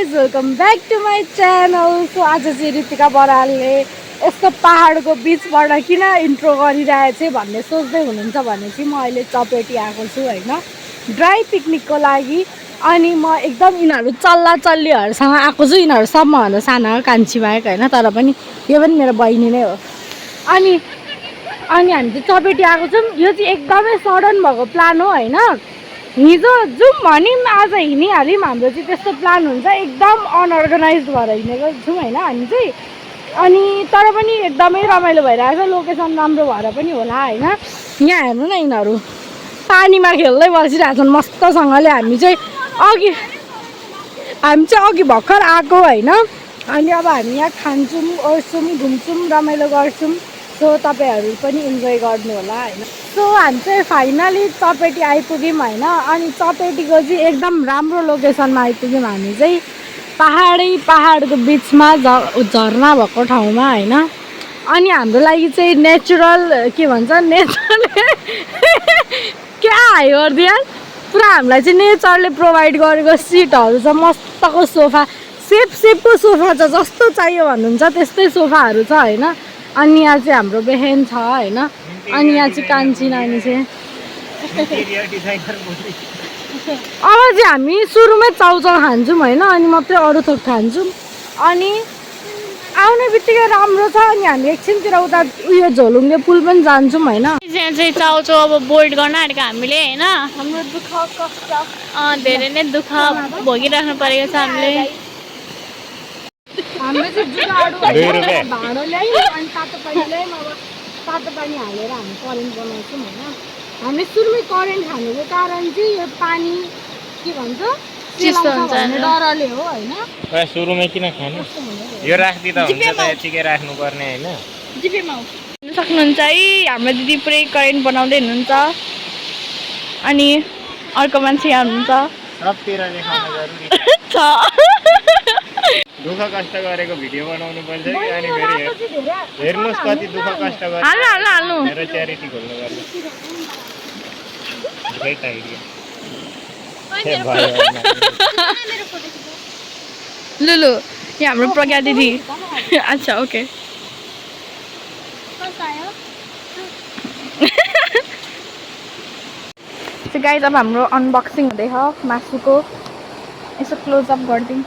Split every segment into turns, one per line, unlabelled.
Guys welcome back to my channel. So आज चाहिँ ऋतिका बरालले यस्तो पहाडको बिचबाट किन इन्ट्रो गरिरहेको छु भन्ने सोच्दै हुनुहुन्छ भने चाहिँ म अहिले चपेटी आएको छु होइन, ड्राई पिकनिकको लागि। अनि म एकदम यिनीहरू चल्ला चल्लीहरूसँग आएको छु। यिनीहरू सबभन्दा सानो कान्छी बाहेक होइन, तर पनि यो पनि मेरो बहिनी नै हो। अनि हामी चाहिँ चपेटी आएको छौँ। यो चाहिँ एकदमै सडन भएको प्लान हो होइन। हिजो जाउँ भन्यौँ, आज हिँडिहाल्यौँ। हाम्रो चाहिँ त्यस्तो प्लान हुन्छ, एकदम अनअर्गनाइज भएर हिँडेको छौँ होइन हामी चाहिँ। अनि तर पनि एकदमै रमाइलो भइरहेको छ, लोकेसन राम्रो भएर पनि होला होइन। यहाँ हेर्नु न, यिनीहरू पानीमा खेल्दै बसिरहेको छन् मस्तसँगले। हामी चाहिँ अघि भर्खर आएको होइन। अनि अब हामी यहाँ खान्छौँ, ओर्छौँ, घुम्छौँ, रमाइलो गर्छौँ। सो तपाईँहरू पनि इन्जोय गर्नु होला होइन। सो हामी चाहिँ फाइनली चपेटी आइपुग्यौँ होइन। अनि चपेटीको चाहिँ एकदम राम्रो लोकेसनमा आइपुग्यौँ हामी चाहिँ, पहाडको बिचमा झर्ना भएको ठाउँमा होइन। अनि हाम्रो लागि चाहिँ नेचुरल के भन्छ, क्या आयो अर्दियान पुरा हामीलाई चाहिँ नेचरले प्रोभाइड गरेको सिटहरू छ, मस्तको सोफा, सेपको सोफा छ, जस्तो चाहियो भन्नुहुन्छ त्यस्तै सोफाहरू छ होइन। अनि यहाँ चाहिँ हाम्रो बहन छ होइन। अनि यहाँ चाहिँ कान्छी नानी चाहिँ अब चाहिँ हामी सुरुमै चाउचाउ खान्छौँ होइन, अनि मात्रै अरू थोक खान्छौँ। अनि आउने बित्तिकै राम्रो छ। अनि हामी एकछिनतिर उता उयो झोलुङ्गे पुल पनि जान्छौँ होइन।
यहाँ चाहिँ चाउचाउ अब बोर्ड गर्न आँटेको हामीले होइन।
हाम्रो दुःख कष्ट
धेरै नै दुःख भोगिराख्नु परेको छ हामीले।
हाम्रो चाहिँ जुगाडु भाँडो ल्यायौँ अनि तातो पानी ल्यायौँ। अब तातो पानी हालेर हामी करेन्ट बनाउँछौँ होइन। हामीले सुरुमै करेन्ट खानुको कारण चाहिँ यो पानी के भन्छ
चिसो हुन्छ
भन्ने डरले हो होइन।
सुरुमै किन खानु, यो राख्दी त हुन्छ त यतिकै राख्नुपर्ने होइन।
जिपेमा हेर्नु सक्नुहुन्छ है, हाम्रो दिदी पुरै करेन्ट बनाउँदै हुनुहुन्छ। अनि अर्को मान्छे यहाँ हुनुहुन्छ,
सबतिर देखाउन जरुरी
छ।
दुःख कष्ट गरेको भिडियो बनाउनु पर्छ कि। अनि फेरि हेर्नुहोस् कति दुःख कष्ट गरेर
हाल्नु
मेरो च्यारिटी खोल्नु पर्छ। Great idea.
लुलु यहाँ हाम्रो प्रज्ञा दिदी। अच्छा ओके। गाइज अब हाम्रो अनबक्सिङ हुँदैछ मासुको, यसो क्लोजअप गरिदिउँ।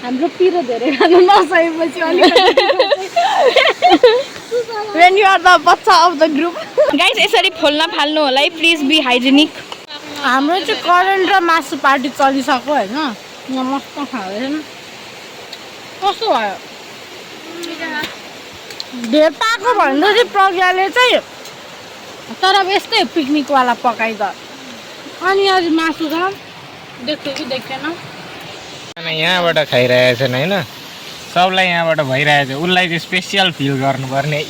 हाम्रो पिरो धेरै खानु नसकेपछि
When you are the बच्चा of the group. गाइज यसरी खोल्न फाल्नु होला है, प्लिज बी हाइजेनिक।
हाम्रो चाहिँ करेन्ट र मासु पार्टी चलिसक्यो होइन। यहाँ मस्त खाँदैन, कस्तो भयो धेर पाएको भन्दा चाहिँ प्रज्ञाले चाहिँ, तर अब यस्तै पिकनिकवाला पकाइ त। अनि आज मासु छ, देख्यो कि देख्दैन
यहाँबाट खाइरहेछन् होइन, सबलाई यहाँबाट भइरहेछ। उसलाई चाहिँ स्पेसियल फिल गर्नुपर्ने।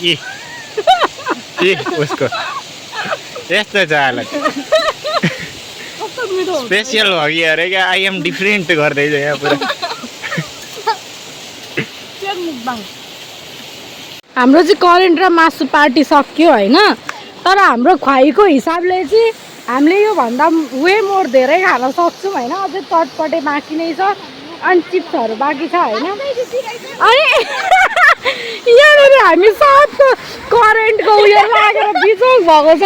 उसको यस्तो छ हालत, स्पेसियल हो कि अरे क्या, आई एम डिफ्रेन्ट गर्दैछ यहाँ पुरा।
हाम्रो चाहिँ करेन्ट र मासु पार्टी सक्यो होइन। तर हाम्रो खुवाइको हिसाबले चाहिँ हामीले योभन्दा वे मोर धेरै खान सक्छौँ होइन। अझै चटपटे बाँकी नै छ, अनि चिप्सहरू बाँकी छ होइन। अनि यहाँनिर हामी सबको करेन्टको उयो लागेर बिजोग भएको छ।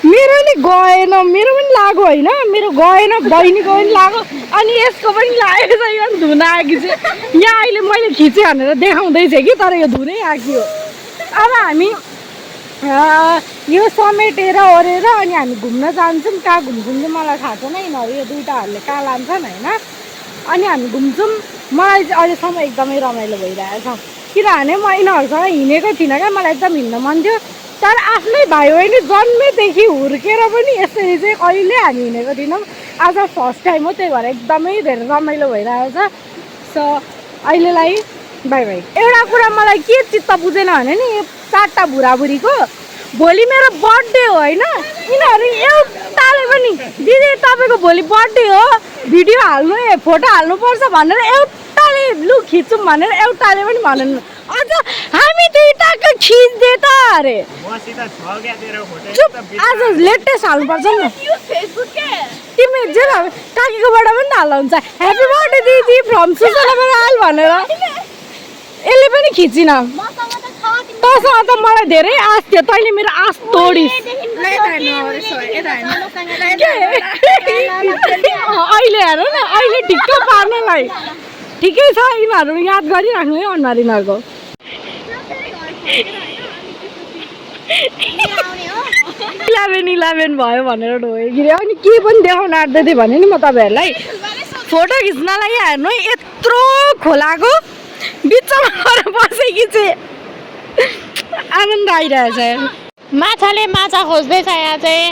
मेरो नि गएन, मेरो पनि लाग्यो होइन, मेरो गएन, बहिनीको पनि लाग्यो, अनि यसको पनि लागेको छ। यो धुन आएको चाहिँ यहाँ अहिले मैले खिचेँ भनेर देखाउँदै थिएँ कि, तर यो धुनै आएको। अब हामी यो समेटेर ओरेर अनि हामी घुम्न जान्छौँ। कहाँ घुम्छौँ चाहिँ मलाई थाहा छैन, यिनीहरू यो दुइटाहरूले कहाँ लान्छन् होइन। अनि हामी घुम्छौँ। मलाई चाहिँ अहिलेसम्म एकदमै रमाइलो भइरहेछ, किनभने म यिनीहरूसँग हिँडेको थिइनँ क्या। मलाई एकदम हिँड्न मन थियो, तर आफ्नै भाइ बहिनी जन्मेदेखि हुर्केर पनि यसरी चाहिँ कहिले हामी हिँडेको थिएनौँ। आज फर्स्ट टाइम हो, त्यही भएर एकदमै धेरै रमाइलो भइरहेछ। सो अहिलेलाई बाई बाई। एउटा कुरा मलाई के चित्त बुझेन भने नि, यो 4टा बुढाबुढीको भोलि मेरो बर्थडे हो होइन। यिनीहरू एउटाले पनि दिदी तपाईँको भोलि बर्थडे हो, भिडियो हाल्नु फोटो हाल्नुपर्छ भनेर एउटाले लु खिचौँ भनेर एउटाले पनि भनेन अझ हामी दुईटाको खिच्दे त अरे
मसित छ क्या तेरो फोटो
चुप आज लेटेस्ट हाल्नुपर्छ नि तिमी जे काकीकोबाट पनि त हाल्दा हुन्छ ह्याप्पी बर्थडे दिदी फ्रम सुसना बराल भनेर यसले पनि खिचिन तँसँग त मलाई धेरै आश थियो तैँले मेरो आश तोडिस् अहिले हेर न अहिले ठिक्क पार्नलाई ठिकै छ यिनीहरू याद गरिराख्नु है अनुहार यिनीहरूको 11 भयो भनेर ढोगिरे अनि के पनि देखाउन आँट्दै थिएँ भने नि म तपाईँहरूलाई फोटो खिच्नलाई हेर्नु है यत्रो खोलाको बिचमा गएर बसेकी चाहिँ आनन्द आइरहेछ
माछाले माछा खोज्दैछ यहाँ चाहिँ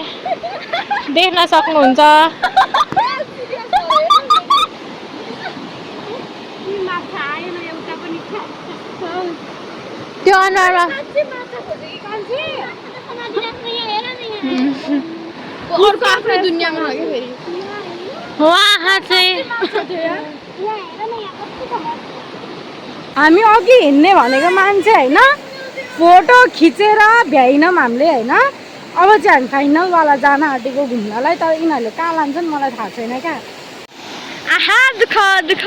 देख्न सक्नुहुन्छ त्यो अनुहारमा
अर्को आफ्नो दुनियाँमा हो कि फेरि
उहाँ चाहिँ
हामी अघि हिँड्ने भनेको मान्छे होइन फोटो खिचेर भ्याइनौँ हामीले होइन अब चाहिँ हामी फाइनलवाला जान आँटेको घुम्नलाई तर यिनीहरूले कहाँ लान्छन् मलाई थाहा छैन क्या
आहा दुःख दुःख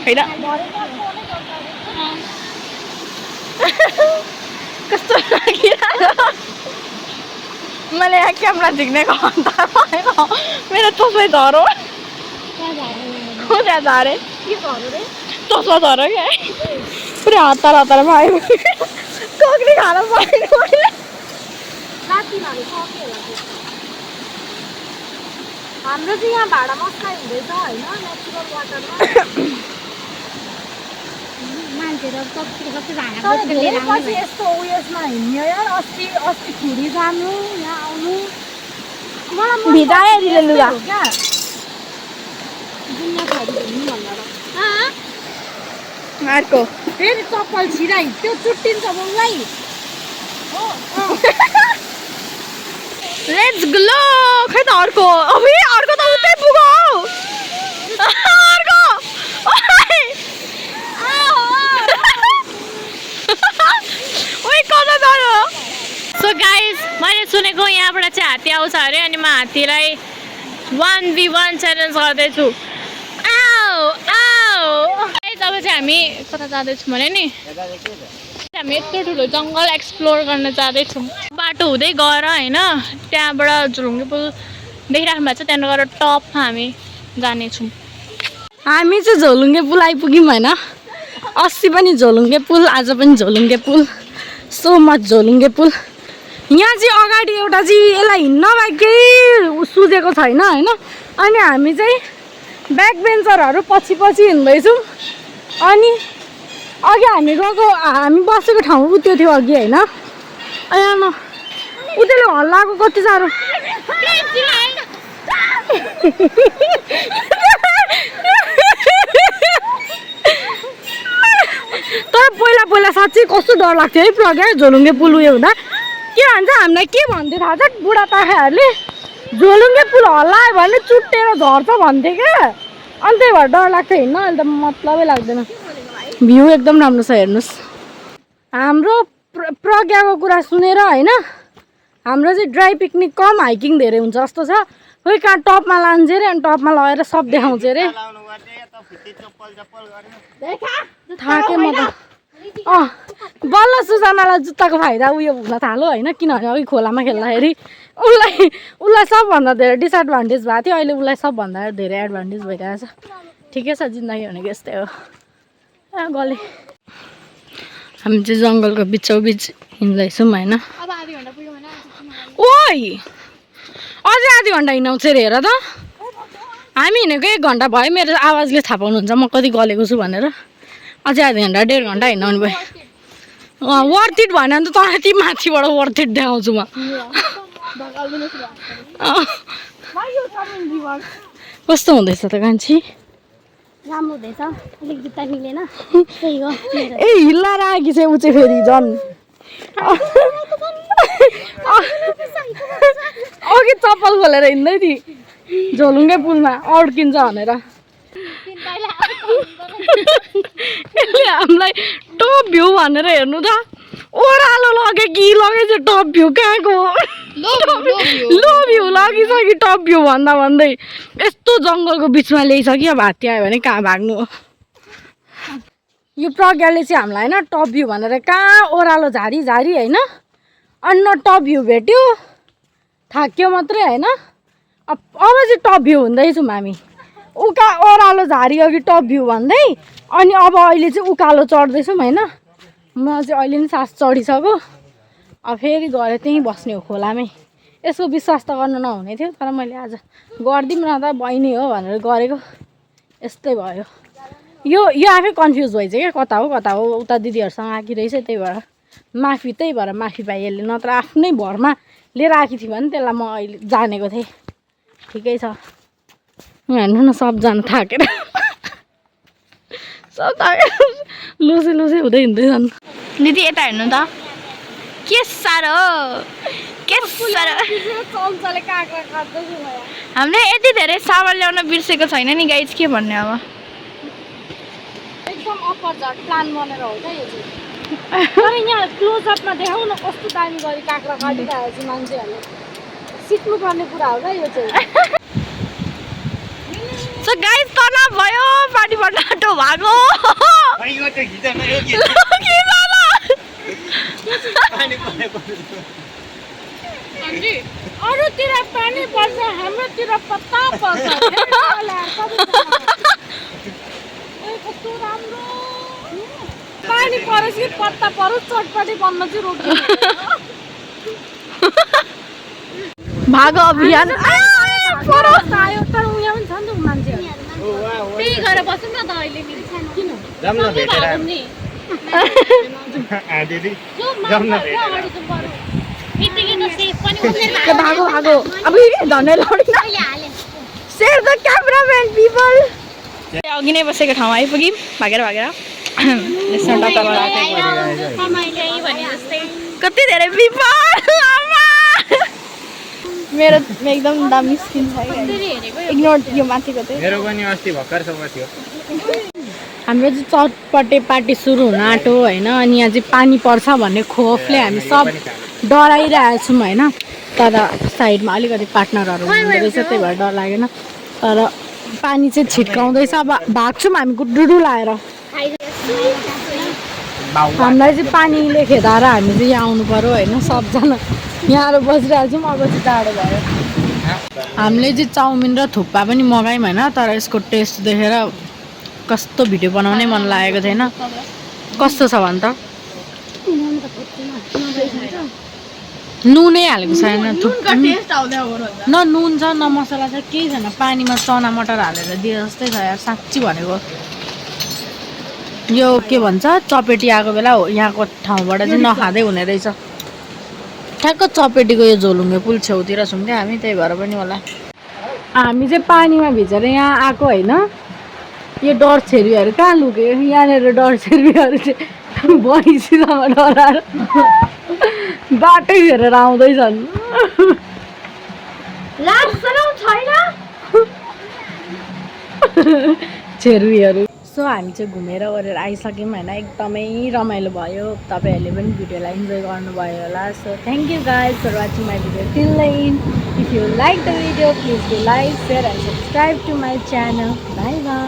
होइन कस्तो लागिरहेको मैले यहाँ क्यामेरा झिक्नेको अन्त मेरो तस्मै झरो त्यहाँ झरे तस्मा झरो क्या पुरै हतार हतारमा आयो कोक्री खान पाएन
हाम्रो चाहिँ यहाँ भाडा मस्ता हुँदैछ होइन नेचुरल वाटरमा पछि यस्तो उयसमा हिँड्यो यार अस्ति खुडी जानु यहाँ आउनु मलाई
भिजायो लुगा
क्या दुनियाँभरि हिँड्नु भन्दा
अर्को
फेरि चप्पल छिराइ त्यो चुट्टिन्छ मलाई
लेट्स ग्लो खै त अर्को अबे अर्को त उतै पुग्यो अर्को ओइ कता जानु सो गाइस मैले सुनेको यहाँबाट चाहिँ हात्ती आउँछ अरे अनि म हात्तीलाई 1v1 च्यालेन्ज गर्दैछु आउ आउ गाइस अब चाहिँ हामी कता जाँदैछौँ भने नि हामी यत्रो ठुलो जङ्गल एक्सप्लोर गर्न जाँदैछौँ बाटो हुँदै गएर होइन त्यहाँबाट झुलुङ्गे पुल देखिराख्नु भएको छ त्यहाँबाट गएर टपमा हामी जानेछौँ
हामी चाहिँ झोलुङ्गे पुल आइपुग्यौँ होइन अस्ति पनि झोलुङ्गे पुल आज पनि झोलुङ्गे पुल सो मच झोलुङ्गे पुल यहाँ चाहिँ अगाडि एउटा चाहिँ यसलाई हिँड्न बाइकै सुझेको छैन होइन अनि हामी चाहिँ ब्याक बेन्चरहरू पछि पछि हिँड्दैछौँ अनि अघि हामी गएको हामी बसेको ठाउँ उ त्यो थियो अघि होइन यहाँ उतैले हल्लाएको कति साह्रो तर पहिला साँच्चै कस्तो डर लाग्थ्यो है प्रज्ञा झोलुङ्गे पुल उयो हुँदा के भन्छ हामीलाई के भन्थ्यो थाहा छ बुढापाकाहरूले झोलुङ्गे पुल हल्लायो भने चुट्टेर झर्छ भन्थे क्या अनि त्यही भएर डर लाग्थ्यो हिँड्न अहिले त मतलबै लाग्दैन भ्यू एकदम राम्रो छ हेर्नुहोस् हाम्रो प्रज्ञाको कुरा सुनेर होइन हाम्रो चाहिँ ड्राई पिकनिक कम हाइकिङ धेरै हुन्छ जस्तो छ खोइ कहाँ टपमा लान्छ अरे अनि टपमा लगेर सब देखाउँछ अरे थाके म त बल्ल सुजनालाई जुत्ताको फाइदा उयो हुन थाल्यो होइन किनभने अघि खोलामा खेल्दाखेरि उसलाई सबभन्दा धेरै डिसएडभान्टेज भएको थियो अहिले उसलाई सबभन्दा धेरै एडभान्टेज भइरहेछ ठिकै छ जिन्दगी भनेको यस्तै हो गले हामी चाहिँ जङ्गलको बिचौबिच हिँड्दैछौँ होइन ओइ अझै आधी घन्टा हिँडाउँछ अरे हेर त हामी हिँडेको 1 घन्टा भयो मेरो आवाजले थाहा पाउनुहुन्छ म कति गलेको छु भनेर अझै आधी घन्टा 1.5 घन्टा हिँडाउनु भयो वर्थ इट भएन भने त तँलाई ती माथिबाट वर्थ इट देखाउँछु म कस्तो हुँदैछ त कान्छी
राम्रो हुँदैछ अलिक जुत्ता मिलेन त्यही हो
ए हिल्लाएर आएकी चाहिँ ऊ चाहिँ फेरि झन् अघि चप्पल खोलेर हिँड्दै थिएँ झोलुङ्गे पुलमा अड्किन्छ भनेर यसले हामीलाई टप भ्यू भनेर हेर्नु त ओह्रालो लगे कि लगेछ टप भ्यू कहाँको लो भ्यू लगिसक्यो टप भ्यू भन्दा भन्दै यस्तो जङ्गलको बिचमा ल्याइसक्यो अब हात्ती आयो भने कहाँ भाग्नु हो यो प्रज्ञाले चाहिँ हामीलाई होइन टप भ्यू भनेर कहाँ ओह्रालो झारी झारी होइन अन्न टप भ्यू भेट्यो थाक्यो मात्रै होइन अब चाहिँ टप भ्यू हुँदैछौँ हामी ओह्रालो झारी अघि टप भ्यू भन्दै अनि अब अहिले चाहिँ उकालो चढ्दैछौँ होइन म चाहिँ अहिले नि सास चढिसक्यो अब फेरि गएर त्यहीँ बस्ने हो खोलामै यसको विश्वास त गर्नु नहुने थियो तर मैले आज गरिदिउँ न त बहिनी हो भनेर गरेको यस्तै भयो यो आफै कन्फ्युज भइछ क्या कता हो उता दिदीहरूसँग आएकी रहेछ त्यही भएर माफी पाएँ यसले नत्र आफ्नै भरमा लिएर आएकी थिएँ भने त्यसलाई म अहिले जानेको थिएँ ठिकै छ हेर्नु न सबजना थाकेर सब थाकेर लुसे हुँदै हिँड्दैछन्
दिदी यता हेर्नु त के साह्रो हामीले यति धेरै सामान ल्याउन बिर्सेको छैन नि गाइज के भन्ने अब
एकदम अपर्झट प्लान बनेर हो क्या यो चाहिँ तर यहाँ क्लोजअपमा देखाउ न कस्तो दामी गरी काँक्रा काटिरहेको छ मान्छेहरूले सिक्नुपर्ने कुरा हो क्या यो चाहिँ
सो गाइज तनाव भयो पानी पर्न आँटो भएको
अरूतिर पानी पर्छ हाम्रोतिर पत्ता पर्छ कस्तो राम्रो पानी परोस् कि पत्ता परोस् चटपटी बन्न चाहिँ रोक्यो
भागो अभियान
आयो तर उयो पनि छ नि त मान्छेहरू
त्यही गरेर बसौँ न त अहिले
किन
जाऊँ न भेटेर दिदी जाऊँ न भेटेर
भागो अब धन्य लडिन सेभ द क्यामेराम्यान पिपल
अघि नै बसेको ठाउँ आइपुग्यौँ भागेर कति धेरै पिपल मेरो एकदम दामी स्किन छ इग्नोर यो माथिको चाहिँ
मेरो पनि अस्ति भर्खरसम्म थियो
हाम्रो चाहिँ चटपटे पार्टी सुरु हुन आँटो होइन अनि यहाँ चाहिँ पानी पर्छ भन्ने खोफले हामी सब डराइरहेको छौँ होइन तर साइडमा अलिकति पार्टनरहरू हुँदो रहेछ त्यही भएर डर लागेन तर पानी चाहिँ छिट्काउँदैछ अब भाग्छौँ हामी गुड्डुडु लाएर हामीलाई चाहिँ पानीले खेदाएर हामी चाहिँ यहाँ आउनु पर्यो होइन सबजना यहाँ बसिरहेको छौँ अब चाहिँ टाढो भयो हामीले चाहिँ चाउमिन र थुक्पा पनि मगायौँ होइन तर यसको टेस्ट देखेर कस्तो भिडियो बनाउनै मन लागेको थिएन कस्तो छ भन् त नुनै हालेको छैन न नुन छ न मसला छ केही छैन पानीमा चना मटर हालेर दिए जस्तै छ यार साँच्ची भनेको यो के भन्छ चपेटी आएको बेला यहाँको ठाउँबाट चाहिँ नखाँदै हुने रहेछ ठ्याक्क चपेटीको यो झोलुङ्गे पुल छेउतिर छौँ क्या हामी त्यही भएर पनि होला हामी चाहिँ पानीमा भिजेर यहाँ आएको होइन यो डर छेर्वीहरू कहाँ लुक्यो यहाँनिर डर छेर्वीहरू चाहिँ भैँसीसँग डराएर बाटै हेरेर आउँदैछन् छेर्वीहरू सो हामी चाहिँ घुमेर गरेर आइसक्यौँ होइन एकदमै रमाइलो भयो तपाईँहरूले पनि भिडियोलाई इन्जोय गर्नुभयो होला so thank you guys for watching my video till the end if you like the video please do like share and subscribe to my channel bye by